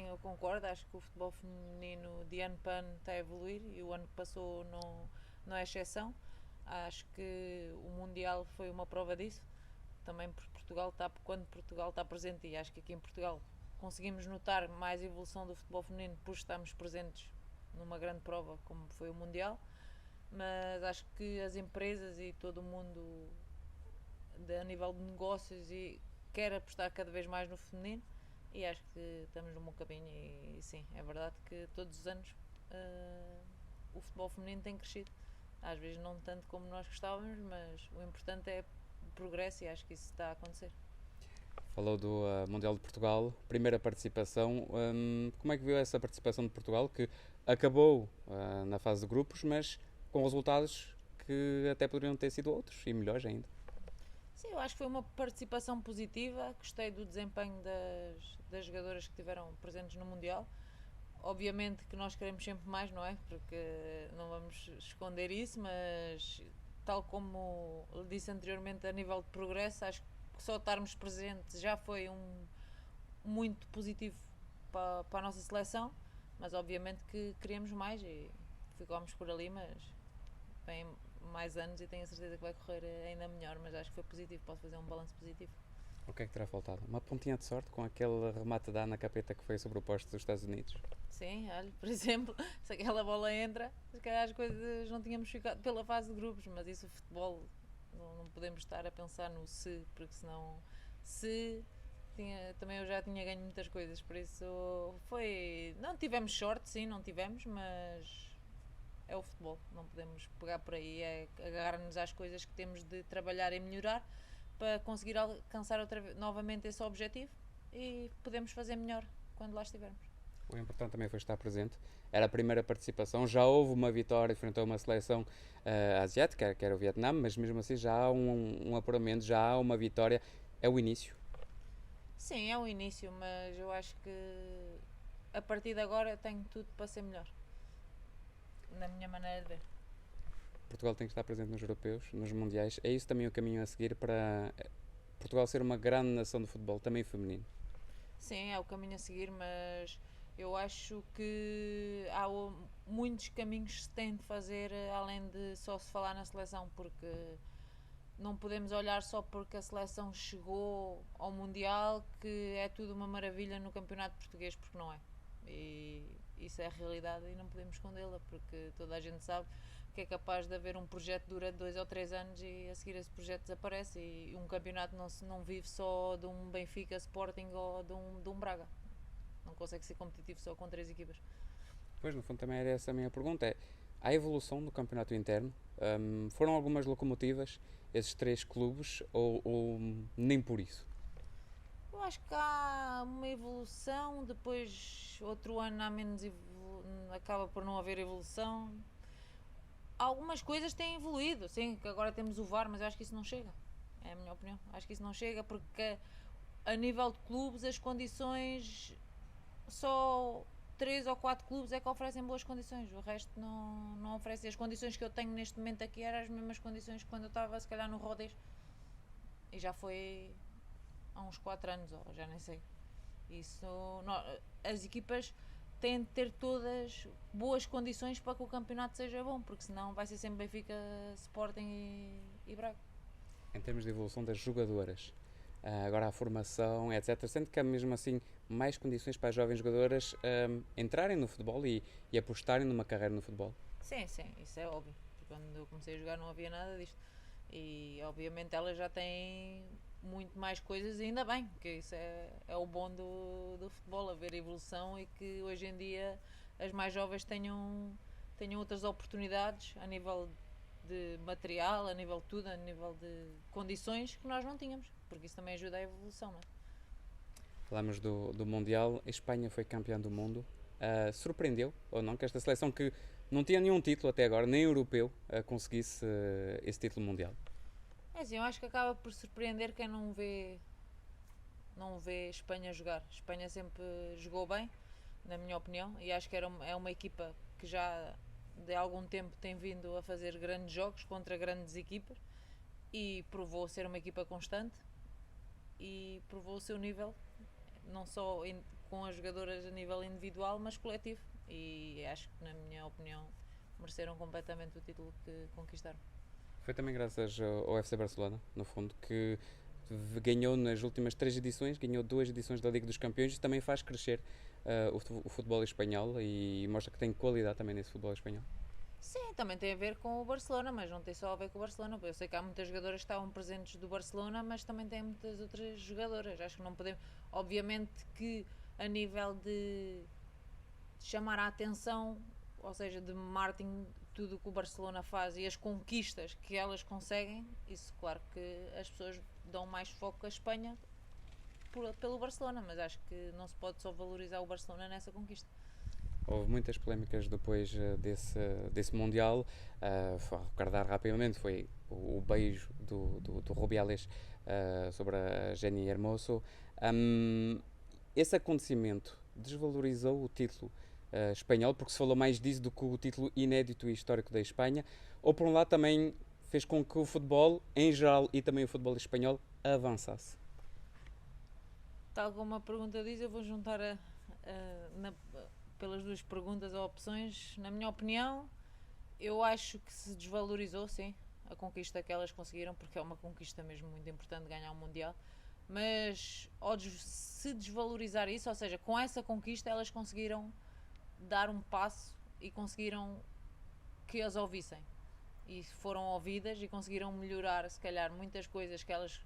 eu concordo, acho que o futebol feminino de ano para ano está a evoluir e o ano que passou não é exceção. Acho que o Mundial foi uma prova disso, também porque quando Portugal está presente, e acho que aqui em Portugal conseguimos notar mais evolução do futebol feminino por estarmos presentes numa grande prova como foi o Mundial, mas acho que as empresas e todo o mundo a nível de negócios e quer apostar cada vez mais no feminino e acho que estamos no bom caminho e sim, é verdade que todos os anos o futebol feminino tem crescido. Às vezes não tanto como nós gostávamos, mas o importante é o progresso e acho que isso está a acontecer. Falou do Mundial de Portugal, primeira participação. Como é que viu essa participação de Portugal, que acabou na fase de grupos, mas com resultados que até poderiam ter sido outros e melhores ainda? Sim, eu acho que foi uma participação positiva. Gostei do desempenho das jogadoras que estiveram presentes no Mundial. Obviamente que nós queremos sempre mais, não é? Porque não vamos esconder isso, mas tal como disse anteriormente, a nível de progresso, acho que só estarmos presentes já foi muito positivo para a nossa seleção, mas obviamente que queremos mais e ficámos por ali, mas vem mais anos e tenho a certeza que vai correr ainda melhor, mas acho que foi positivo, posso fazer um balanço positivo. O que é que terá faltado? Uma pontinha de sorte com aquele remate da Ana Capeta que foi sobre o poste dos Estados Unidos? Sim, olha, por exemplo, se aquela bola entra, se calhar as coisas não tínhamos ficado pela fase de grupos, mas isso o futebol não podemos estar a pensar no se, porque senão se também eu já tinha ganho muitas coisas, por isso foi. Não tivemos sorte, sim, não tivemos, mas é o futebol, não podemos pegar por aí, é agarrar-nos às coisas que temos de trabalhar e melhorar para conseguir alcançar novamente esse objetivo e podemos fazer melhor quando lá estivermos. O importante também foi estar presente. Era a primeira participação, já houve uma vitória frente a uma seleção asiática, que era o Vietnã, mas mesmo assim já há um apuramento, já há uma vitória. É o início. Sim, é o início, mas eu acho que a partir de agora tenho tudo para ser melhor, na minha maneira de ver. Portugal tem que estar presente nos europeus, nos mundiais. É isso também o caminho a seguir para Portugal ser uma grande nação de futebol, também feminino. Sim, é o caminho a seguir, mas eu acho que há muitos caminhos que se tem de fazer além de só se falar na seleção, porque não podemos olhar só porque a seleção chegou ao Mundial que é tudo uma maravilha no campeonato português, porque não é. E isso é a realidade e não podemos escondê-la, porque toda a gente sabe que é capaz de haver um projeto que dura 2 ou 3 anos e a seguir esse projeto desaparece e um campeonato não vive só de um Benfica, Sporting ou de um Braga. Não consegue ser competitivo só com 3 equipas. Pois, no fundo, também era essa a minha pergunta. A evolução do campeonato interno? Foram algumas locomotivas, esses três clubes, ou nem por isso? Eu acho que há uma evolução, depois outro ano há menos acaba por não haver evolução. Algumas coisas têm evoluído, sim, que agora temos o VAR, mas eu acho que isso não chega. É a minha opinião. Acho que isso não chega porque a nível de clubes as condições só 3 ou 4 clubes é que oferecem boas condições, o resto não oferece. As condições que eu tenho neste momento aqui eram as mesmas condições que quando eu estava se calhar no Rodez e já foi há uns 4 anos, ou já nem sei. Isso, as equipas têm de ter todas boas condições para que o campeonato seja bom, porque senão vai ser sempre Benfica, Sporting e Braga. Em termos de evolução das jogadoras, agora a formação, etc. Sendo que há mesmo assim mais condições para as jovens jogadoras entrarem no futebol e apostarem numa carreira no futebol. Sim, sim, isso é óbvio. Porque quando eu comecei a jogar não havia nada disto. E obviamente elas já têm muito mais coisas, e ainda bem, que isso é o bom do futebol, haver evolução e que hoje em dia as mais jovens tenham outras oportunidades a nível de material, a nível de tudo, a nível de condições que nós não tínhamos, porque isso também ajuda a evolução, não é? Falamos do Mundial, a Espanha foi campeã do mundo. Surpreendeu, ou não, que esta seleção que não tinha nenhum título até agora, nem europeu, conseguisse esse título mundial? É assim, eu acho que acaba por surpreender quem não vê Espanha jogar. Espanha sempre jogou bem, na minha opinião, e acho que é uma equipa que já de algum tempo tem vindo a fazer grandes jogos contra grandes equipas e provou ser uma equipa constante e provou o seu nível, não só com as jogadoras a nível individual, mas coletivo. E acho que, na minha opinião, mereceram completamente o título que conquistaram. Foi também graças ao FC Barcelona, no fundo, que ganhou nas últimas 3 edições, ganhou 2 edições da Liga dos Campeões e também faz crescer o futebol espanhol e mostra que tem qualidade também nesse futebol espanhol. Sim, também tem a ver com o Barcelona, mas não tem só a ver com o Barcelona. Eu sei que há muitas jogadoras que estavam presentes do Barcelona, mas também tem muitas outras jogadoras. Acho que não podemos. Obviamente que a nível de chamar a atenção, ou seja, de marketing, tudo o que o Barcelona faz e as conquistas que elas conseguem, isso claro que as pessoas dão mais foco à Espanha pelo Barcelona, mas acho que não se pode só valorizar o Barcelona nessa conquista. Houve muitas polémicas depois desse Mundial. A recordar rapidamente foi o beijo do Rubiales sobre a Jenny Hermoso. Esse acontecimento desvalorizou o título espanhol, porque se falou mais disso do que o título inédito e histórico da Espanha, ou por um lado também fez com que o futebol em geral e também o futebol espanhol avançasse? Tal como a pergunta diz, eu vou juntar pelas duas perguntas ou opções. Na minha opinião, eu acho que se desvalorizou, sim, a conquista que elas conseguiram, porque é uma conquista mesmo muito importante ganhar um Mundial. Mas se desvalorizar isso, ou seja, com essa conquista elas conseguiram dar um passo e conseguiram que as ouvissem. E foram ouvidas e conseguiram melhorar, se calhar, muitas coisas que elas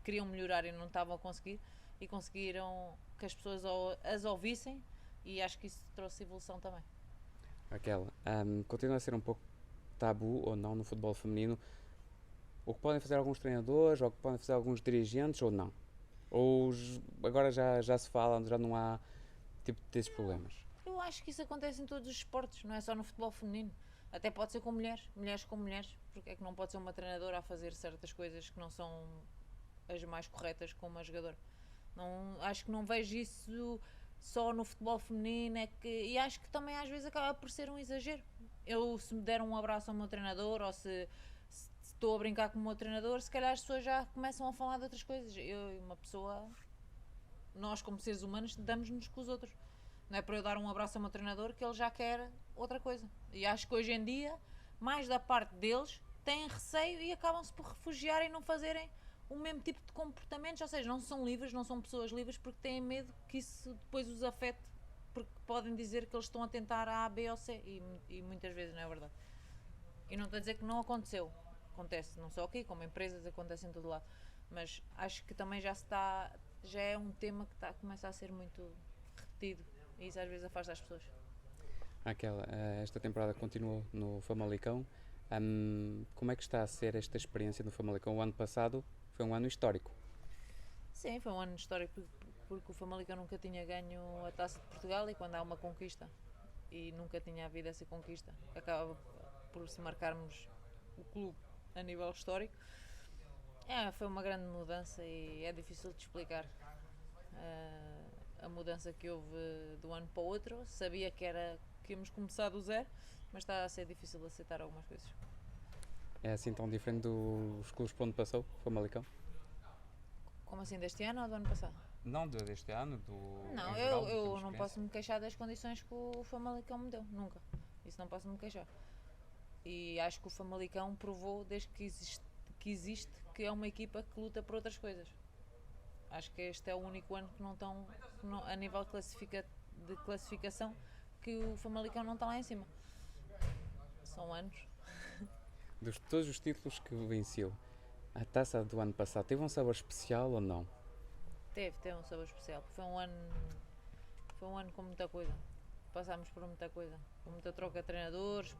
queriam melhorar e não estavam a conseguir, e conseguiram que as pessoas as ouvissem, e acho que isso trouxe evolução também. Aquela continua a ser um pouco tabu ou não no futebol feminino o que podem fazer alguns treinadores ou o que podem fazer alguns dirigentes ou não? Ou agora já se fala, já não há tipo desses problemas? Eu acho que isso acontece em todos os esportes, não é só no futebol feminino. Até pode ser com mulheres com mulheres. Porque é que não pode ser uma treinadora a fazer certas coisas que não são as mais corretas como uma jogadora? Não, acho que não vejo isso só no futebol feminino, e acho que também às vezes acaba por ser um exagero. Eu, se me der um abraço ao meu treinador, ou se estou a brincar com o meu treinador, se calhar as pessoas já começam a falar de outras coisas. Eu e uma pessoa, nós como seres humanos, damos-nos com os outros. Não é para eu dar um abraço ao meu treinador que ele já quer outra coisa. E acho que hoje em dia, mais da parte deles, têm receio e acabam-se por refugiar e não fazerem o mesmo tipo de comportamentos, ou seja, não são livres, não são pessoas livres porque têm medo que isso depois os afete, porque podem dizer que eles estão a tentar A, B ou C, e muitas vezes não é verdade. E não estou a dizer que não aconteceu, acontece não só aqui, como empresas, acontece em todo lado, mas acho que também já é um tema que começa a ser muito repetido, e isso às vezes afasta as pessoas. Esta temporada continuou no Famalicão. Como é que está a ser esta experiência no Famalicão? O ano passado foi um ano histórico. Sim, foi um ano histórico porque o Famalicão nunca tinha ganho a Taça de Portugal, e quando há uma conquista e nunca tinha havido essa conquista, acaba por se marcarmos o clube a nível histórico. Foi uma grande mudança e é difícil de explicar a mudança que houve de um ano para o outro. Sabia que íamos começar do zero, mas está a ser difícil de aceitar algumas coisas. É assim tão diferente dos clubes por onde passou, o Famalicão? Como assim, deste ano ou do ano passado? Não deste ano, Não, eu não posso me queixar das condições que o Famalicão me deu, nunca. Isso não posso me queixar. E acho que o Famalicão provou, desde que existe, que é uma equipa que luta por outras coisas. Acho que este é o único ano que não estão, a nível de classificação, que o Famalicão não está lá em cima. São anos. De todos os títulos que venceu, a taça do ano passado teve um sabor especial ou não? Teve um sabor especial. Foi um ano com muita coisa. Passámos por muita coisa. Por muita troca de treinadores,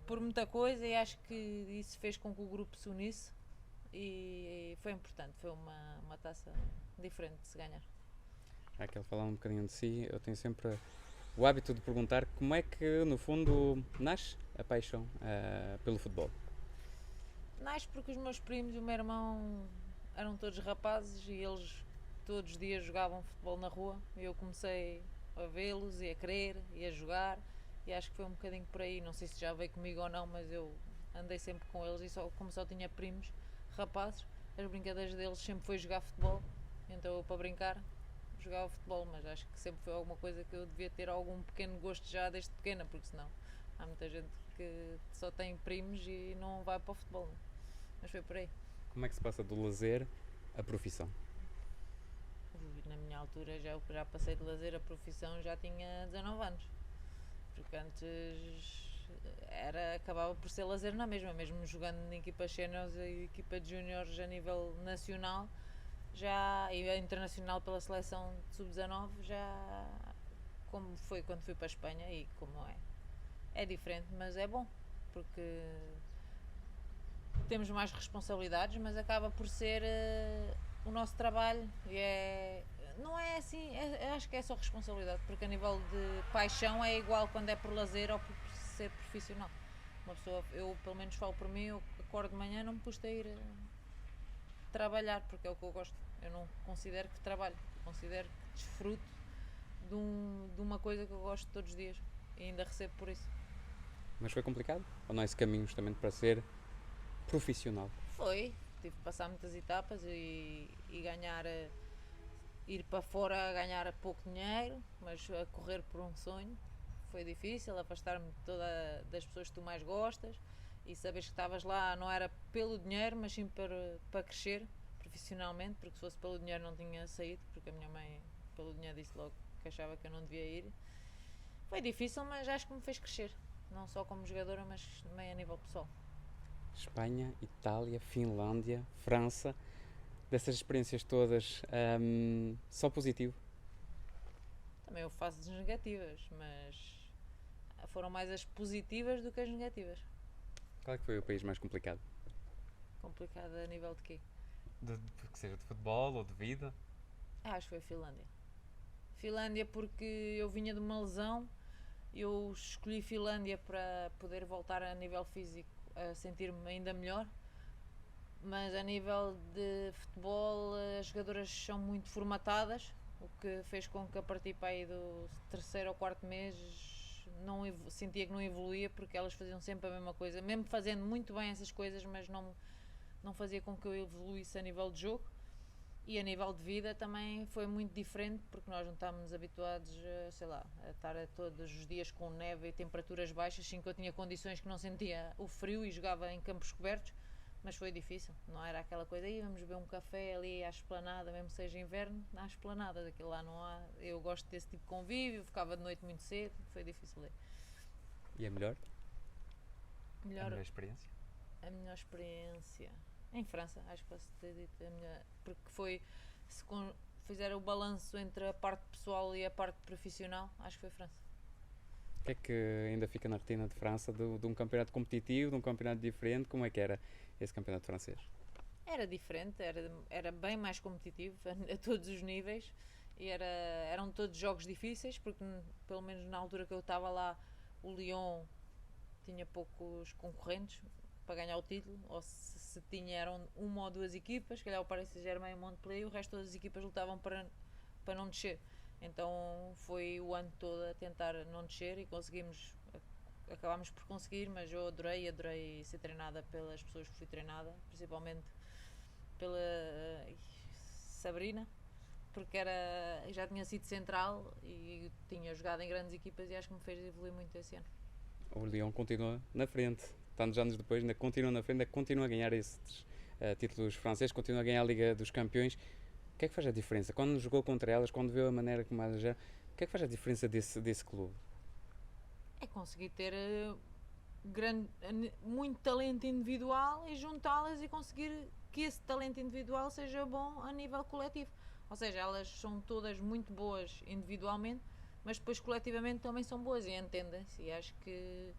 por muita coisa, e acho que isso fez com que o grupo se unisse, e foi importante. Foi uma taça diferente de se ganhar. Aquele falar um bocadinho de si, eu tenho sempre o hábito de perguntar como é que, no fundo, nasce a paixão pelo futebol. Nasce porque os meus primos e o meu irmão eram todos rapazes e eles todos os dias jogavam futebol na rua, e eu comecei a vê-los e a querer e a jogar, e acho que foi um bocadinho por aí. Não sei se já veio comigo ou não, mas eu andei sempre com eles, e como só tinha primos rapazes, as brincadeiras deles sempre foi jogar futebol, então eu, para brincar, jogava futebol, mas acho que sempre foi alguma coisa que eu devia ter algum pequeno gosto já desde pequena, porque senão há muita gente que só tem primos e não vai para o futebol, né? Mas foi por aí. Como é que se passa do lazer à profissão? Na minha altura já passei de lazer a profissão, já tinha 19 anos, porque antes acabava por ser lazer na mesma, mesmo jogando em equipas séniores e equipa de júniores a nível nacional já, e internacional pela seleção de sub-19, já como foi quando fui para a Espanha e como é diferente, mas é bom porque temos mais responsabilidades, mas acaba por ser o nosso trabalho e não é assim, acho que é só responsabilidade, porque a nível de paixão é igual quando é por lazer ou por ser profissional. Uma pessoa, eu pelo menos falo por mim, eu acordo de manhã, não me custa ir trabalhar, porque é o que eu gosto. Eu não considero que trabalho, considero que desfruto de uma coisa que eu gosto todos os dias e ainda recebo por isso. Mas foi complicado? Ou não é esse caminho justamente para ser profissional? Foi, tive que passar muitas etapas e ganhar, ir para fora a ganhar pouco dinheiro, mas a correr por um sonho. Foi difícil, afastar-me das pessoas que tu mais gostas e saberes que estavas lá não era pelo dinheiro, mas sim para crescer profissionalmente, porque se fosse pelo dinheiro não tinha saído, porque a minha mãe pelo dinheiro disse logo que achava que eu não devia ir. Foi difícil, mas acho que me fez crescer, não só como jogadora, mas também a nível pessoal. Espanha, Itália, Finlândia, França, dessas experiências todas, só positivo? Também eu faço negativas, mas foram mais as positivas do que as negativas. Qual é que foi o país mais complicado? Complicado a nível de quê? Que seja de futebol ou de vida? Acho que foi a Finlândia. Finlândia porque eu vinha de uma lesão, eu escolhi Finlândia para poder voltar a nível físico a sentir-me ainda melhor, mas a nível de futebol as jogadoras são muito formatadas, o que fez com que a partir para aí do terceiro ou quarto mês não sentia que não evoluía, porque elas faziam sempre a mesma coisa, mesmo fazendo muito bem essas coisas, mas não fazia com que eu evoluísse a nível de jogo. E a nível de vida também foi muito diferente, porque nós não estávamos habituados, sei lá, a estar todos os dias com neve e temperaturas baixas, sim que eu tinha condições que não sentia o frio e jogava em campos cobertos, mas foi difícil, não era aquela coisa, aí vamos beber um café ali à esplanada, mesmo que seja inverno, à esplanada, daquilo lá não há, eu gosto desse tipo de convívio, ficava de noite muito cedo, foi difícil ler. E a melhor? Melhor, A melhor experiência? a melhor experiência em França, acho que posso ter dito a melhor, porque foi, se fizer o balanço entre a parte pessoal e a parte profissional, acho que foi França. O que é que ainda fica na retina de França de um campeonato competitivo, de um campeonato diferente? Como é que era esse campeonato francês? Era diferente, era bem mais competitivo a todos os níveis e eram todos jogos difíceis, porque pelo menos na altura que eu estava lá o Lyon tinha poucos concorrentes para ganhar o título, ou se tinha eram uma ou duas equipas, se calhar o Paris Saint-Germain e o Montpellier, e o resto das equipas lutavam para não descer. Então foi o ano todo a tentar não descer e acabámos por conseguir, mas eu adorei ser treinada pelas pessoas que fui treinada, principalmente pela Sabrina, porque já tinha sido central e tinha jogado em grandes equipas e acho que me fez evoluir muito esse ano. O Lyon continua na frente, tantos anos depois, ainda continua na frente, ainda continua a ganhar esses títulos franceses, continua a ganhar a Liga dos Campeões. O que é que faz a diferença? Quando jogou contra elas, quando viu a maneira como elas já, o que é que faz a diferença desse clube? É conseguir ter muito talento individual e juntá-las e conseguir que esse talento individual seja bom a nível coletivo. Ou seja, elas são todas muito boas individualmente, mas depois coletivamente também são boas e entendem-se. E acho que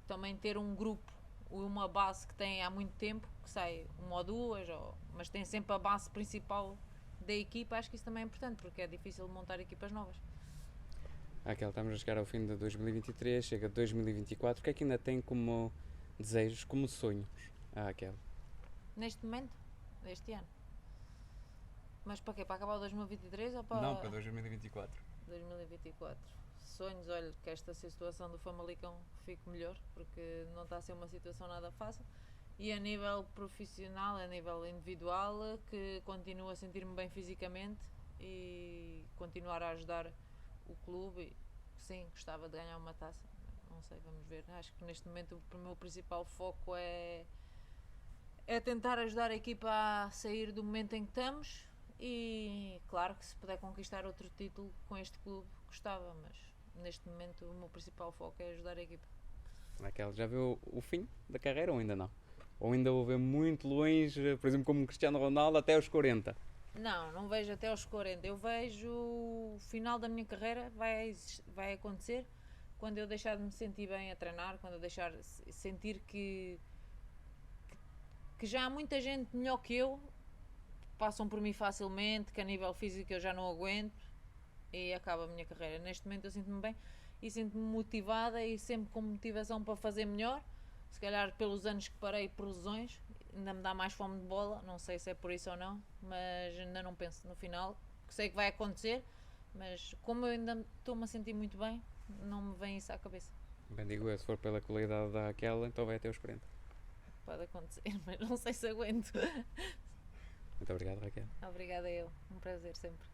também ter um grupo, uma base que tem há muito tempo, que sai uma ou duas, mas tem sempre a base principal da equipa, acho que isso também é importante, porque é difícil montar equipas novas. Aquela, estamos a chegar ao fim de 2023, chega de 2024, o que é que ainda tem como desejos, como sonhos a Raquel? Neste momento, deste ano. Mas para quê? Para acabar o 2023 ou Não, para 2024. 2024? Sonhos, olha, que esta situação do Famalicão fique melhor, porque não está a ser uma situação nada fácil. E a nível profissional, a nível individual, que continuo a sentir-me bem fisicamente e continuar a ajudar o clube. E, sim, gostava de ganhar uma taça. Não sei, vamos ver. Acho que neste momento o meu principal foco é tentar ajudar a equipa a sair do momento em que estamos. E claro que se puder conquistar outro título com este clube, gostava, mas neste momento o meu principal foco é ajudar a equipa. Raquel, já viu o fim da carreira ou ainda não? Ou ainda vou ver muito longe, por exemplo, como Cristiano Ronaldo, até aos 40? Não, não vejo até aos 40. Eu vejo o final da minha carreira vai acontecer quando eu deixar de me sentir bem a treinar, quando eu deixar de sentir que já há muita gente melhor que eu, passam por mim facilmente, que a nível físico eu já não aguento e acaba a minha carreira. Neste momento eu sinto-me bem e sinto-me motivada e sempre com motivação para fazer melhor. Se calhar pelos anos que parei por lesões, ainda me dá mais fome de bola, não sei se é por isso ou não, mas ainda não penso no final, que sei que vai acontecer, mas como eu ainda estou-me a sentir muito bem, não me vem isso à cabeça. Bem, digo eu, se for pela qualidade da Raquel, então vai até aos 40. Pode acontecer, mas não sei se aguento. Muito obrigado, Raquel. Obrigada eu, um prazer sempre.